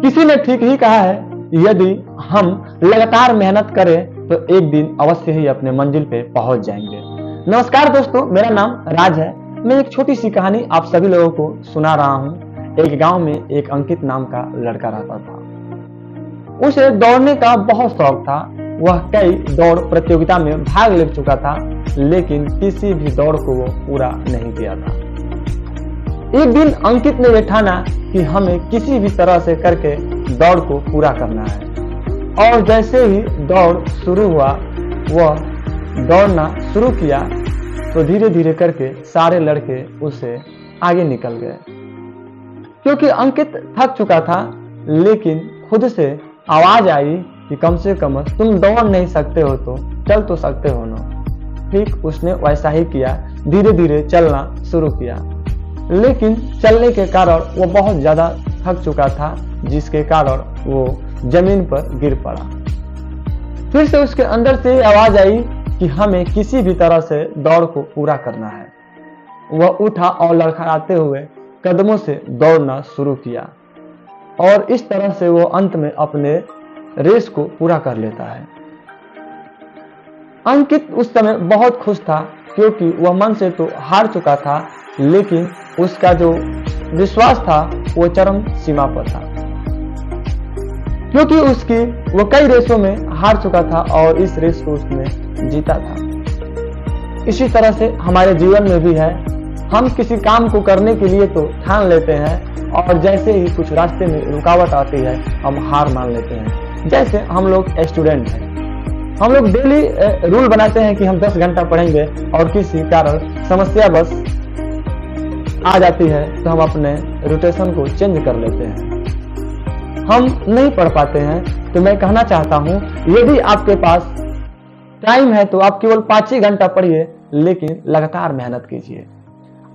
किसी ने ठीक ही कहा है, यदि हम लगातार मेहनत करें तो एक दिन अवश्य ही अपने मंजिल पे पहुंच जाएंगे। नमस्कार दोस्तों, मेरा नाम राज है। मैं एक छोटी सी कहानी आप सभी लोगों को सुना रहा हूं। एक गांव में एक अंकित नाम का लड़का रहता था। उसे दौड़ने का बहुत शौक था। वह कई दौड़ प्रतियोगिता में भाग ले चुका था, लेकिन किसी भी दौड़ को वो पूरा नहीं किया था। एक दिन अंकित ने ये ठाना कि हमें किसी भी तरह से करके दौड़ को पूरा करना है। और जैसे ही दौड़ शुरू हुआ, वह दौड़ना शुरू किया तो धीरे धीरे करके सारे लड़के उससे आगे निकल गए। क्योंकि अंकित थक चुका था, लेकिन खुद से आवाज आई कि कम से कम तुम दौड़ नहीं सकते हो तो चल तो सकते हो ना। ठीक उसने वैसा ही किया, धीरे धीरे चलना शुरू किया। लेकिन चलने के कारण वो बहुत ज्यादा थक चुका था, जिसके कारण वो जमीन पर गिर पड़ा। फिर से उसके अंदर से आवाज आई कि हमें किसी भी तरह से दौड़ को पूरा करना है। वह उठा और लड़खड़ाते हुए कदमों से दौड़ना शुरू किया, और इस तरह से वो अंत में अपने रेस को पूरा कर लेता है। अंकित उस समय बहुत खुश था, क्योंकि वह मन से तो हार चुका था, लेकिन उसका जो विश्वास था वो चरम सीमा पर था। क्योंकि वो कई रेसों में हार चुका था और इस रेस को उसने जीता था। इसी तरह से हमारे जीवन में भी है। हम किसी काम को करने के लिए तो ठान लेते हैं, और जैसे ही कुछ रास्ते में रुकावट आती है हम हार मान लेते हैं। जैसे हम लोग स्टूडेंट हैं, हम लोग डेली रूल बनाते हैं कि हम 10 घंटा पढ़ेंगे, और किसी कारण समस्या बस आ जाती है तो हम अपने रोटेशन को चेंज कर लेते हैं, हम नहीं पढ़ पाते हैं। तो मैं कहना चाहता हूं, यदि आपके पास टाइम है तो आप केवल 5 ही घंटा पढ़िए, लेकिन लगातार मेहनत कीजिए।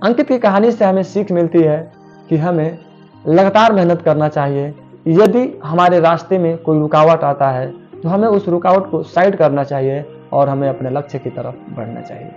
अंकित की कहानी से हमें सीख मिलती है कि हमें लगातार मेहनत करना चाहिए। यदि हमारे रास्ते में कोई रुकावट आता है तो हमें उस रुकावट को साइड करना चाहिए और हमें अपने लक्ष्य की तरफ बढ़ना चाहिए।